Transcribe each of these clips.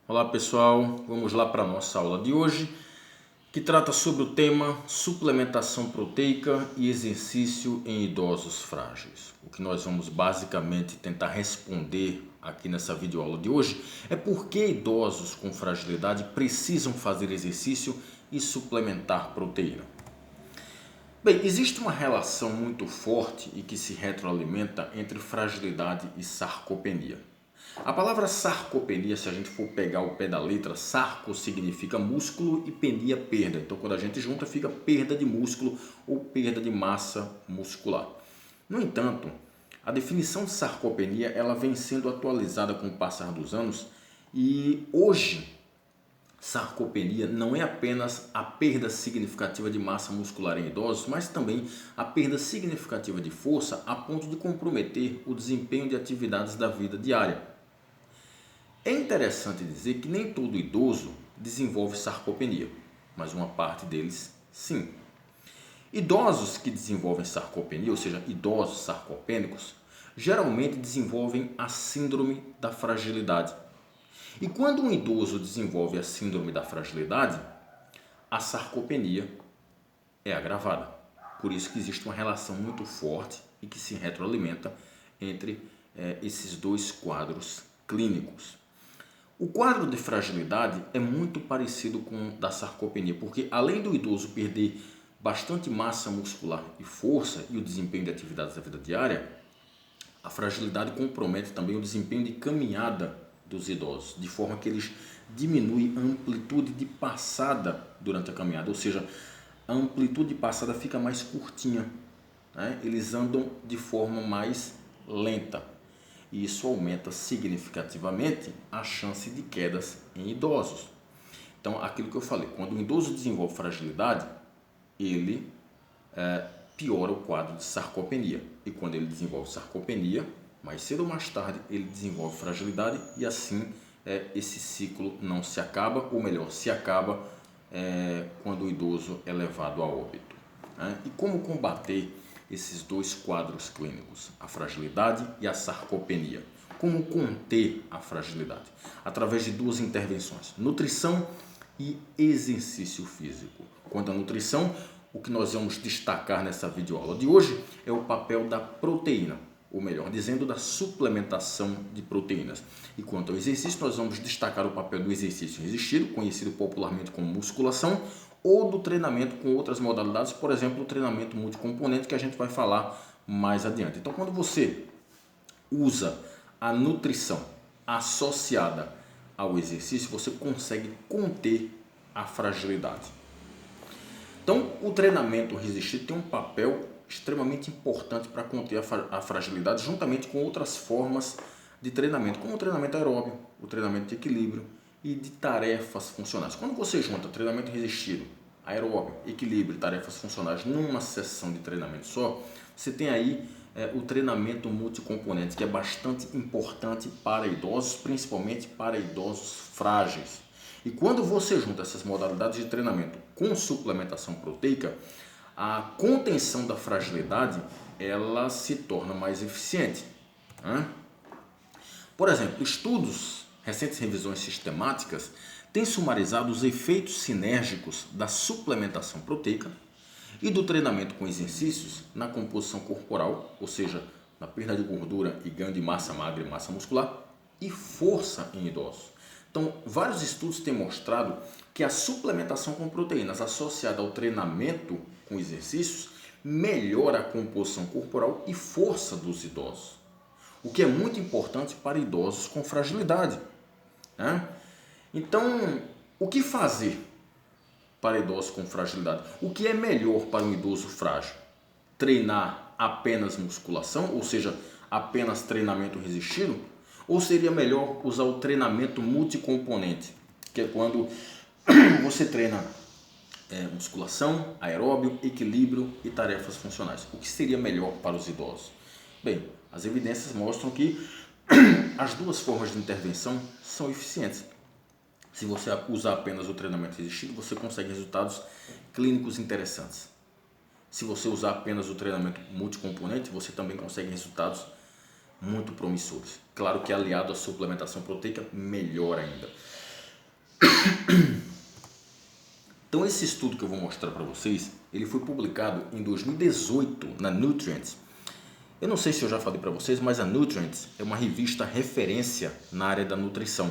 Olá pessoal, vamos lá para a nossa aula de hoje, que trata sobre o tema suplementação proteica e exercício em idosos frágeis. O que nós vamos basicamente tentar responder aqui nessa videoaula de hoje é por que idosos com fragilidade precisam fazer exercício e suplementar proteína. Bem, existe uma relação muito forte e que se retroalimenta entre fragilidade e sarcopenia. A palavra sarcopenia, se a gente for pegar o pé da letra, sarco significa músculo e penia perda. Então, quando a gente junta, fica perda de músculo ou perda de massa muscular. No entanto, a definição de sarcopenia ela vem sendo atualizada com o passar dos anos e hoje sarcopenia não é apenas a perda significativa de massa muscular em idosos, mas também a perda significativa de força a ponto de comprometer o desempenho de atividades da vida diária. É interessante dizer que nem todo idoso desenvolve sarcopenia, mas uma parte deles sim. Idosos que desenvolvem sarcopenia, ou seja, idosos sarcopênicos, geralmente desenvolvem a síndrome da fragilidade. E quando um idoso desenvolve a síndrome da fragilidade, a sarcopenia é agravada. Por isso que existe uma relação muito forte e que se retroalimenta entre esses dois quadros clínicos. O quadro de fragilidade é muito parecido com o da sarcopenia, porque além do idoso perder bastante massa muscular e força e o desempenho de atividades da vida diária, a fragilidade compromete também o desempenho de caminhada dos idosos, de forma que eles diminuem a amplitude de passada durante a caminhada, ou seja, a amplitude de passada fica mais curtinha, né? Eles andam de forma mais lenta. E isso aumenta significativamente a chance de quedas em idosos. Então, aquilo que eu falei, quando o idoso desenvolve fragilidade, ele piora o quadro de sarcopenia. E quando ele desenvolve sarcopenia, mais cedo ou mais tarde, ele desenvolve fragilidade e assim esse ciclo não se acaba, ou melhor, se acaba quando o idoso é levado a óbito. Né? E como combater esses dois quadros clínicos, a fragilidade e a sarcopenia? Como conter a fragilidade? Através de duas intervenções, nutrição e exercício físico. Quanto à nutrição, o que nós vamos destacar nessa videoaula de hoje é o papel da proteína, ou melhor dizendo, da suplementação de proteínas. E quanto ao exercício, nós vamos destacar o papel do exercício resistido, conhecido popularmente como musculação, ou do treinamento com outras modalidades, por exemplo, o treinamento multicomponente, que a gente vai falar mais adiante. Então, quando você usa a nutrição associada ao exercício, você consegue conter a fragilidade. Então, o treinamento resistido tem um papel extremamente importante para conter a fragilidade, juntamente com outras formas de treinamento, como o treinamento aeróbio, o treinamento de equilíbrio e de tarefas funcionais. Quando você junta treinamento resistido, aeróbio, equilíbrio e tarefas funcionais numa sessão de treinamento só, você tem aí o treinamento multicomponente, que é bastante importante para idosos, principalmente para idosos frágeis. E quando você junta essas modalidades de treinamento com suplementação proteica, a contenção da fragilidade ela se torna mais eficiente. Por exemplo, estudos, recentes revisões sistemáticas, têm sumarizado os efeitos sinérgicos da suplementação proteica e do treinamento com exercícios na composição corporal, ou seja, na perda de gordura e ganho de massa magra e massa muscular, e força em idosos. Então, vários estudos têm mostrado que a suplementação com proteínas associada ao treinamento com exercícios melhora a composição corporal e força dos idosos, o que é muito importante para idosos com fragilidade. Né? Então, o que fazer para idosos com fragilidade? O que é melhor para um idoso frágil? Treinar apenas musculação, ou seja, apenas treinamento resistido? Ou seria melhor usar o treinamento multicomponente, que é quando você treina musculação, aeróbio, equilíbrio e tarefas funcionais? O que seria melhor para os idosos? Bem, as evidências mostram que as duas formas de intervenção são eficientes. Se você usar apenas o treinamento resistido, você consegue resultados clínicos interessantes. Se você usar apenas o treinamento multicomponente, você também consegue resultados muito promissores. Claro que aliado à suplementação proteica, melhor ainda. Então esse estudo que eu vou mostrar para vocês, ele foi publicado em 2018 na Nutrients. Eu não sei se eu já falei para vocês, mas a Nutrients é uma revista referência na área da nutrição.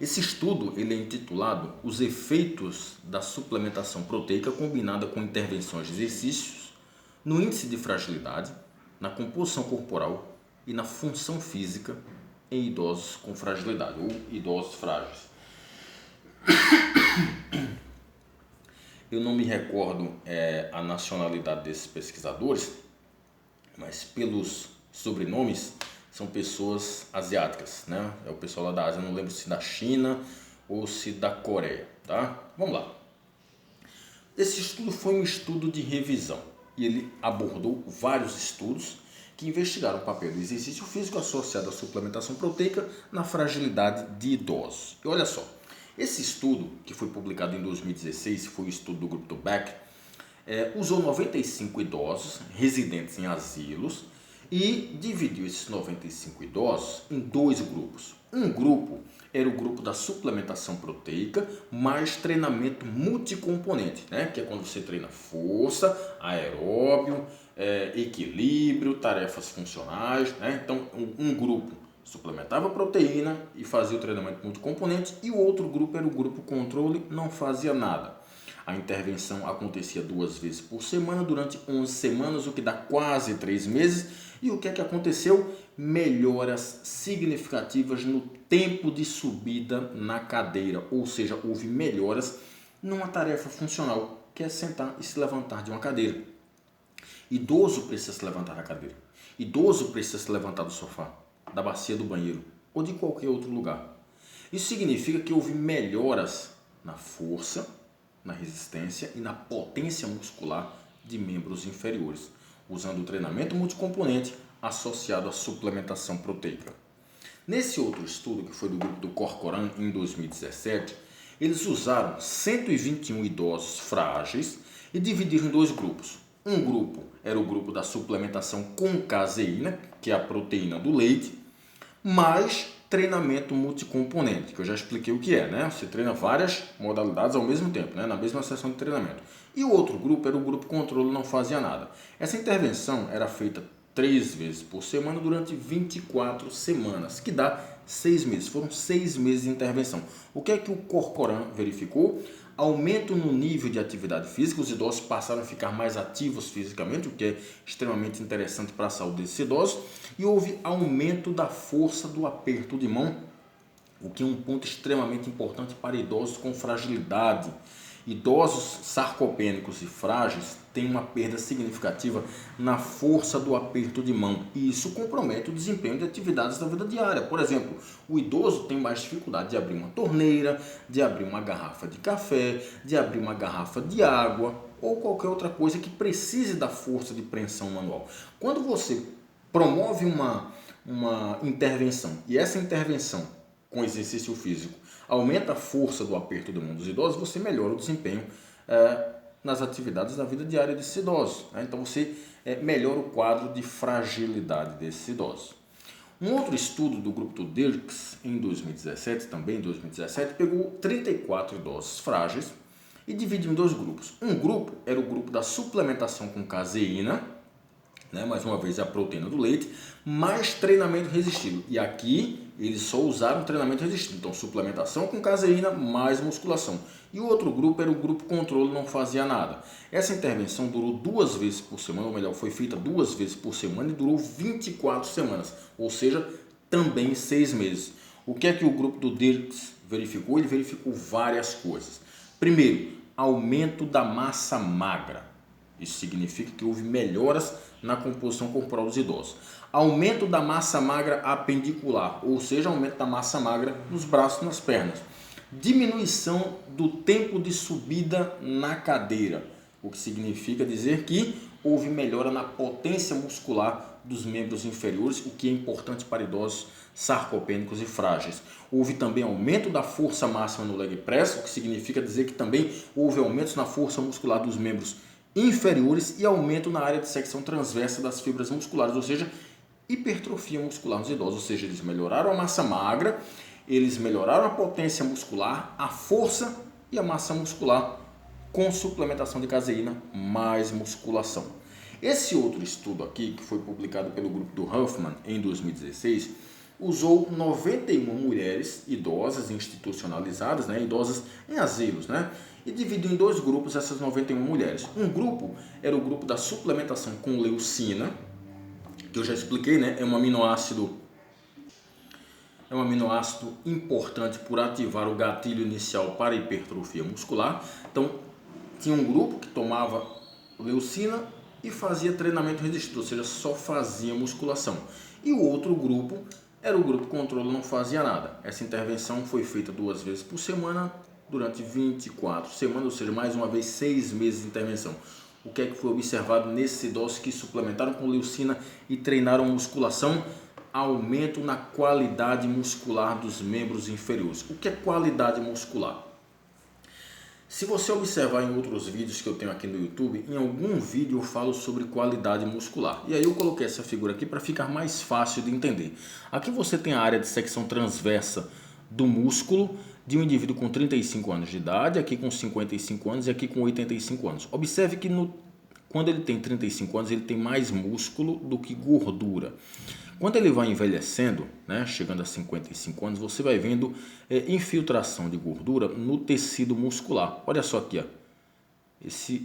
Esse estudo ele é intitulado Os efeitos da suplementação proteica combinada com intervenções de exercícios no índice de fragilidade, na composição corporal e na função física em idosos com fragilidade ou idosos frágeis. Eu não me recordo a nacionalidade desses pesquisadores, mas pelos sobrenomes são pessoas asiáticas, né? É o pessoal lá da Ásia, não lembro se da China ou se da Coreia, tá? Vamos lá. Esse estudo foi um estudo de revisão e ele abordou vários estudos que investigaram o papel do exercício físico associado à suplementação proteica na fragilidade de idosos. E olha só, esse estudo, que foi publicado em 2016, foi o estudo do grupo do Beck, usou 95 idosos residentes em asilos e dividiu esses 95 idosos em dois grupos. Um grupo era o grupo da suplementação proteica mais treinamento multicomponente, né? Que é quando você treina força, aeróbio, equilíbrio, tarefas funcionais, né? Então, um grupo suplementava proteína e fazia o treinamento multicomponente e o outro grupo era o grupo controle, não fazia nada. A intervenção acontecia 2 vezes por semana durante 11 semanas, o que dá quase 3 meses. E o que é que aconteceu? Melhoras significativas no tempo de subida na cadeira, ou seja, houve melhoras numa tarefa funcional, que é sentar e se levantar de uma cadeira. Idoso precisa se levantar da cadeira. Idoso precisa se levantar do sofá, da bacia do banheiro ou de qualquer outro lugar. Isso significa que houve melhoras na força, na resistência e na potência muscular de membros inferiores, usando o treinamento multicomponente associado à suplementação proteica. Nesse outro estudo, que foi do grupo do Corcoran em 2017, eles usaram 121 idosos frágeis e dividiram em dois grupos. Um grupo era o grupo da suplementação com caseína, que é a proteína do leite, mais treinamento multicomponente, que eu já expliquei o que é, né? Você treina várias modalidades ao mesmo tempo, né? Na mesma sessão de treinamento. E o outro grupo era o grupo controle, não fazia nada. Essa intervenção era feita 3 vezes por semana durante 24 semanas, que dá 6 meses. Foram 6 meses de intervenção. O que é que o Corcoran verificou? Aumento no nível de atividade física, os idosos passaram a ficar mais ativos fisicamente, o que é extremamente interessante para a saúde desses idosos, e houve aumento da força do aperto de mão, o que é um ponto extremamente importante para idosos com fragilidade. Idosos sarcopênicos e frágeis têm uma perda significativa na força do aperto de mão e isso compromete o desempenho de atividades da vida diária. Por exemplo, o idoso tem mais dificuldade de abrir uma torneira, de abrir uma garrafa de café, de abrir uma garrafa de água ou qualquer outra coisa que precise da força de preensão manual. Quando você promove uma intervenção e essa intervenção com exercício físico aumenta a força do aperto de mão dos idosos, você melhora o desempenho nas atividades da vida diária desses idosos. Então você melhora o quadro de fragilidade desses idosos. Um outro estudo do grupo do Dirks, em 2017, também em 2017, pegou 34 idosos frágeis e dividiu em dois grupos. Um grupo era o grupo da suplementação com caseína, né? Mais uma vez a proteína do leite, mais treinamento resistido. E aqui eles só usaram treinamento resistido. Então, suplementação com caseína mais musculação. E o outro grupo era o grupo controle, não fazia nada. Essa intervenção durou 2 vezes por semana, ou melhor, foi feita 2 vezes por semana e durou 24 semanas. Ou seja, também 6 meses. O que é que o grupo do Dirks verificou? Ele verificou várias coisas. Primeiro, aumento da massa magra. Isso significa que houve melhoras na composição corporal dos idosos. Aumento da massa magra apendicular, ou seja, aumento da massa magra nos braços e nas pernas. Diminuição do tempo de subida na cadeira, o que significa dizer que houve melhora na potência muscular dos membros inferiores, o que é importante para idosos sarcopênicos e frágeis. Houve também aumento da força máxima no leg press, o que significa dizer que também houve aumentos na força muscular dos membros inferiores e aumento na área de secção transversa das fibras musculares, ou seja, hipertrofia muscular nos idosos, ou seja, eles melhoraram a massa magra Eles melhoraram a potência muscular, a força e a massa muscular com suplementação de caseína mais musculação. Esse outro estudo aqui, que foi publicado pelo grupo do Huffman em 2016, usou 91 mulheres idosas institucionalizadas, idosas em asilos, e dividiu em dois grupos essas 91 mulheres. Um grupo era o grupo da suplementação com leucina, que eu já expliquei, é um aminoácido importante por ativar o gatilho inicial para a hipertrofia muscular. Então, tinha um grupo que tomava leucina e fazia treinamento resistido, ou seja, só fazia musculação. E o outro grupo era o grupo controle, não fazia nada. Essa intervenção foi feita 2 vezes por semana durante 24 semanas, ou seja, mais uma vez 6 meses de intervenção. O que é que foi observado nesses idosos que suplementaram com leucina e treinaram musculação? Aumento na qualidade muscular dos membros inferiores. O que é qualidade muscular? Se você observar em outros vídeos que eu tenho aqui no YouTube, em algum vídeo eu falo sobre qualidade muscular. E aí eu coloquei essa figura aqui para ficar mais fácil de entender. Aqui você tem a área de secção transversa do músculo de um indivíduo com 35 anos de idade, aqui com 55 anos e aqui com 85 anos. Observe que quando ele tem 35 anos, ele tem mais músculo do que gordura. Quando ele vai envelhecendo, chegando a 55 anos, você vai vendo infiltração de gordura no tecido muscular. Olha só aqui,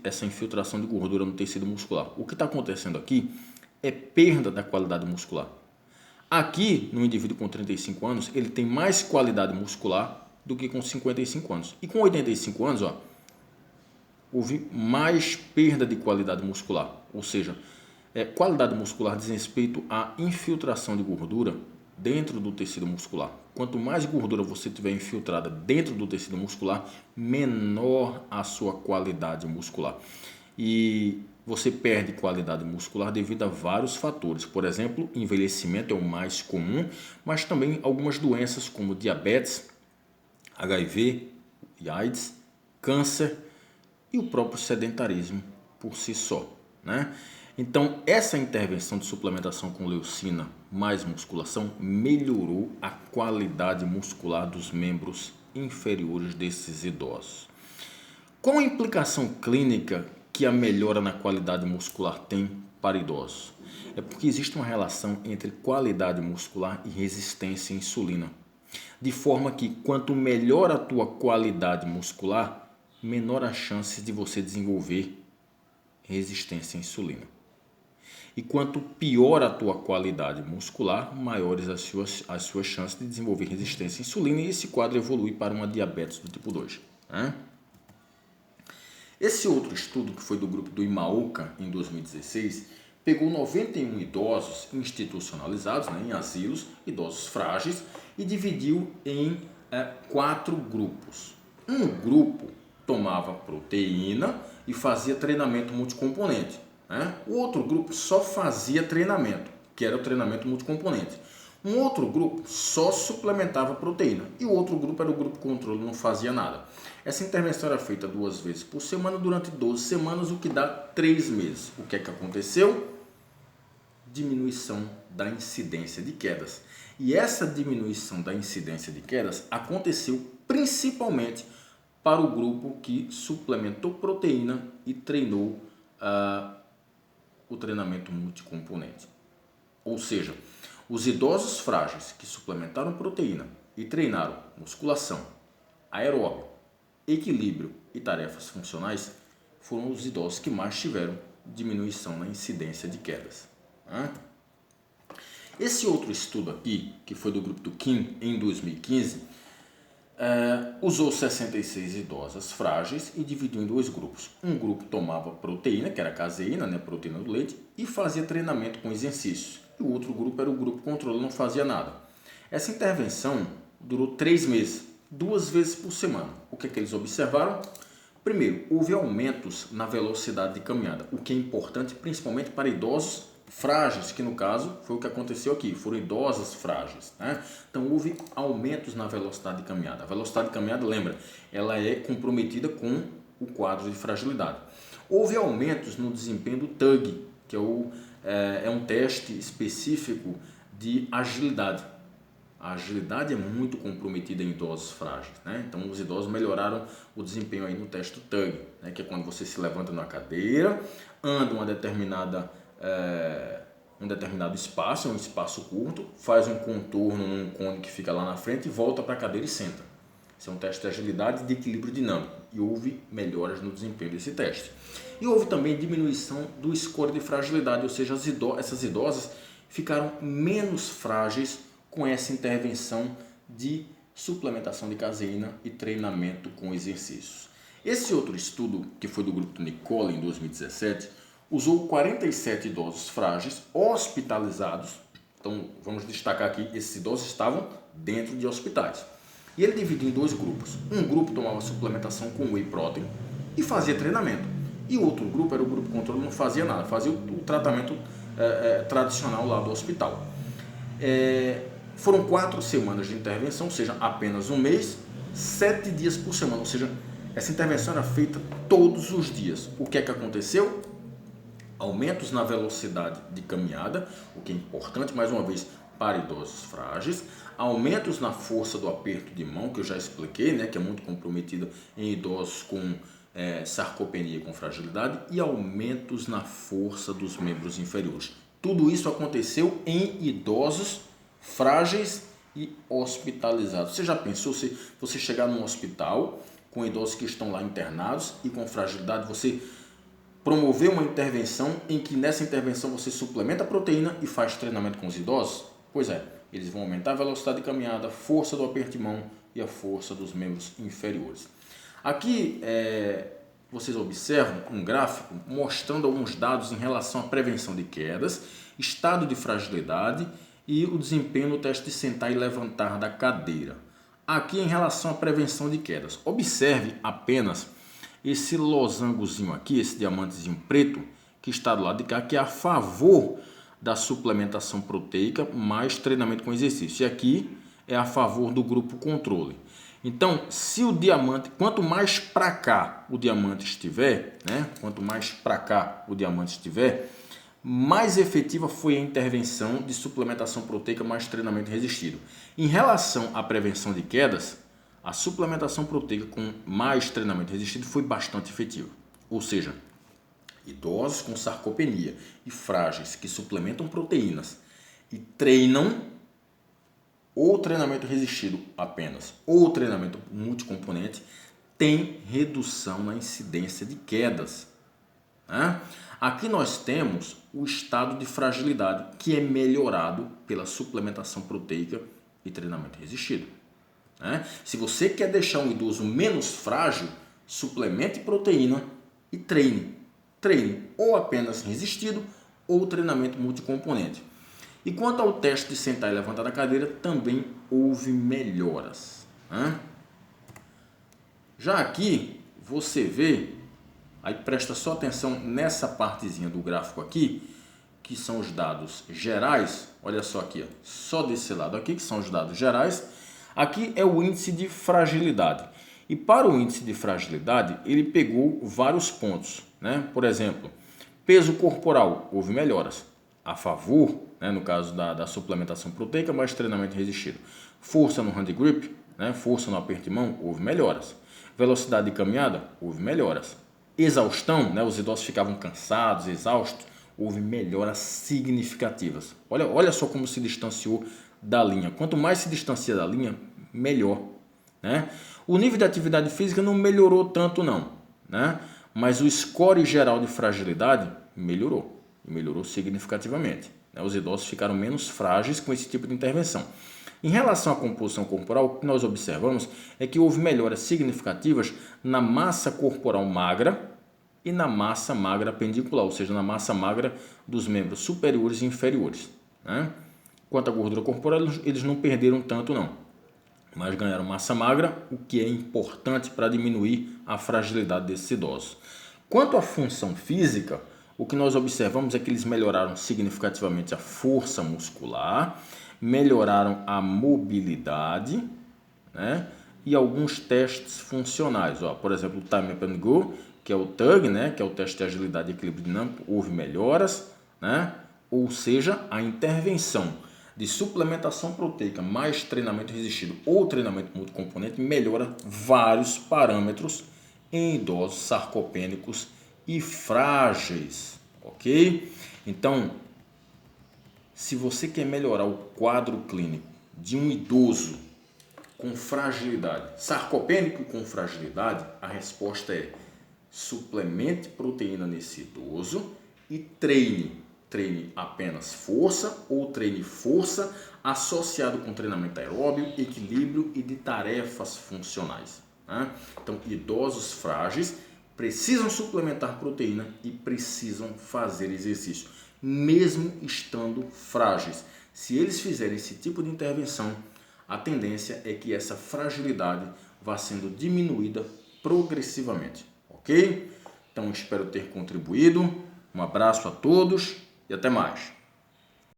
essa infiltração de gordura no tecido muscular. O que está acontecendo aqui é perda da qualidade muscular. Aqui, no indivíduo com 35 anos, ele tem mais qualidade muscular do que com 55 anos. E com 85 anos, houve mais perda de qualidade muscular, ou seja, qualidade muscular diz respeito à infiltração de gordura dentro do tecido muscular. Quanto mais gordura você tiver infiltrada dentro do tecido muscular, menor a sua qualidade muscular. E você perde qualidade muscular devido a vários fatores. Por exemplo, envelhecimento é o mais comum, mas também algumas doenças como diabetes, HIV e AIDS, câncer e o próprio sedentarismo por si só, Então, essa intervenção de suplementação com leucina mais musculação melhorou a qualidade muscular dos membros inferiores desses idosos. Qual a implicação clínica que a melhora na qualidade muscular tem para idosos? É porque existe uma relação entre qualidade muscular e resistência à insulina. De forma que quanto melhor a tua qualidade muscular, menor a chance de você desenvolver resistência à insulina. E quanto pior a tua qualidade muscular, maiores as suas chances de desenvolver resistência à insulina, e esse quadro evolui para uma diabetes do tipo 2. Esse outro estudo, que foi do grupo do Imaoka em 2016, pegou 91 idosos institucionalizados, em asilos, idosos frágeis, e dividiu em 4 grupos. Um grupo tomava proteína e fazia treinamento multicomponente. O outro grupo só fazia treinamento, que era o treinamento multicomponente. Um outro grupo só suplementava proteína e o outro grupo era o grupo controle, não fazia nada. Essa intervenção era feita 2 vezes por semana durante 12 semanas, o que dá 3 meses. O que é que aconteceu? Diminuição da incidência de quedas. E essa diminuição da incidência de quedas aconteceu principalmente para o grupo que suplementou proteína e treinou o treinamento multicomponente. Ou seja, os idosos frágeis que suplementaram proteína e treinaram musculação, aeróbio, equilíbrio e tarefas funcionais foram os idosos que mais tiveram diminuição na incidência de quedas. Esse outro estudo aqui, que foi do grupo do Kim em 2015, usou 66 idosas frágeis e dividiu em 2 grupos. Um grupo tomava proteína, que era caseína, proteína do leite, e fazia treinamento com exercícios. E o outro grupo era o grupo controle, não fazia nada. Essa intervenção durou 3 meses, 2 vezes por semana. O que é que eles observaram? Primeiro, houve aumentos na velocidade de caminhada, o que é importante principalmente para idosos frágeis, que no caso foi o que aconteceu aqui, foram idosas frágeis. Então houve aumentos na velocidade de caminhada. A velocidade de caminhada, lembra, ela é comprometida com o quadro de fragilidade. Houve aumentos no desempenho do TUG, que é um teste específico de agilidade. A agilidade é muito comprometida em idosos frágeis, né? Então os idosos melhoraram o desempenho aí no teste do TUG, né? Que é quando você se levanta na cadeira, anda um determinado espaço, um espaço curto, faz um contorno num cone que fica lá na frente e volta para a cadeira e senta. Esse é um teste de agilidade e de equilíbrio dinâmico e houve melhoras no desempenho desse teste. E houve também diminuição do score de fragilidade, ou seja, essas idosas ficaram menos frágeis com essa intervenção de suplementação de caseína e treinamento com exercícios. Esse outro estudo, que foi do grupo Nicola em 2017, usou 47 idosos frágeis hospitalizados. Então vamos destacar aqui, esses idosos estavam dentro de hospitais. E ele dividiu em dois grupos. Um grupo tomava suplementação com whey protein e fazia treinamento. E o outro grupo era o grupo controle, não fazia nada, fazia o tratamento tradicional lá do hospital. Foram 4 semanas de intervenção, ou seja, apenas um mês, 7 dias por semana, ou seja, essa intervenção era feita todos os dias. O que é que aconteceu? Aumentos na velocidade de caminhada, o que é importante, mais uma vez, para idosos frágeis. Aumentos na força do aperto de mão, que eu já expliquei, né, que é muito comprometida em idosos com sarcopenia e com fragilidade. E aumentos na força dos membros inferiores. Tudo isso aconteceu em idosos frágeis e hospitalizados. Você já pensou se você chegar num hospital com idosos que estão lá internados e com fragilidade, você promover uma intervenção em que nessa intervenção você suplementa a proteína e faz treinamento com os idosos? Pois é, eles vão aumentar a velocidade de caminhada, a força do aperto de mão e a força dos membros inferiores. Aqui vocês observam um gráfico mostrando alguns dados em relação à prevenção de quedas, estado de fragilidade e o desempenho no teste de sentar e levantar da cadeira. Aqui em relação à prevenção de quedas, observe apenas esse losangozinho aqui, esse diamantezinho preto que está do lado de cá, que é a favor da suplementação proteica mais treinamento com exercício. E aqui é a favor do grupo controle. Então, se o diamante, quanto mais para cá o diamante estiver, né? Quanto mais para cá o diamante estiver, mais efetiva foi a intervenção de suplementação proteica mais treinamento resistido. Em relação à prevenção de quedas, a suplementação proteica com mais treinamento resistido foi bastante efetiva. Ou seja, idosos com sarcopenia e frágeis que suplementam proteínas e treinam ou treinamento resistido apenas ou treinamento multicomponente tem redução na incidência de quedas, né? Aqui nós temos o estado de fragilidade que é melhorado pela suplementação proteica e treinamento resistido, né? Se você quer deixar um idoso menos frágil, suplemente proteína e treine ou apenas resistido ou treinamento multicomponente. E quanto ao teste de sentar e levantar da cadeira, também houve melhoras, né? Já aqui você vê, aí presta só atenção nessa partezinha do gráfico aqui, que são os dados gerais. Olha só aqui, ó, só desse lado aqui, que são os dados gerais. Aqui é o índice de fragilidade. E para o índice de fragilidade, ele pegou vários pontos, né? Por exemplo, peso corporal, houve melhoras a favor, né, no caso da suplementação proteica, mais treinamento resistido. Força no hand grip, né, força no aperto de mão, houve melhoras. Velocidade de caminhada, houve melhoras. Exaustão, né, os idosos ficavam cansados, exaustos, houve melhoras significativas. Olha só como se distanciou da linha. Quanto mais se distancia da linha, melhor, né? O nível de atividade física não melhorou tanto não, né? Mas o score geral de fragilidade melhorou significativamente. Os idosos ficaram menos frágeis com esse tipo de intervenção. Em relação à composição corporal, o que nós observamos é que houve melhoras significativas na massa corporal magra e na massa magra pendicular, ou seja, na massa magra dos membros superiores e inferiores, né? Quanto à gordura corporal, eles não perderam tanto não, mas ganharam massa magra, o que é importante para diminuir a fragilidade desses idosos. Quanto à função física, o que nós observamos é que eles melhoraram significativamente a força muscular, melhoraram a mobilidade, né? E alguns testes funcionais. Por exemplo, o Time Up and Go, que é o TUG, né? Que é o teste de agilidade e equilíbrio dinâmico, houve melhoras, né? Ou seja, a intervenção de suplementação proteica mais treinamento resistido ou treinamento multicomponente melhora vários parâmetros em idosos sarcopênicos e frágeis, ok? Então, se você quer melhorar o quadro clínico de um idoso com fragilidade, sarcopênico com fragilidade, a resposta é: suplemente proteína nesse idoso e treine apenas força ou treine força associado com treinamento aeróbio, equilíbrio e de tarefas funcionais. Né? Então, idosos frágeis precisam suplementar proteína e precisam fazer exercício, mesmo estando frágeis. Se eles fizerem esse tipo de intervenção, a tendência é que essa fragilidade vá sendo diminuída progressivamente, ok? Então espero ter contribuído. Um abraço a todos e até mais.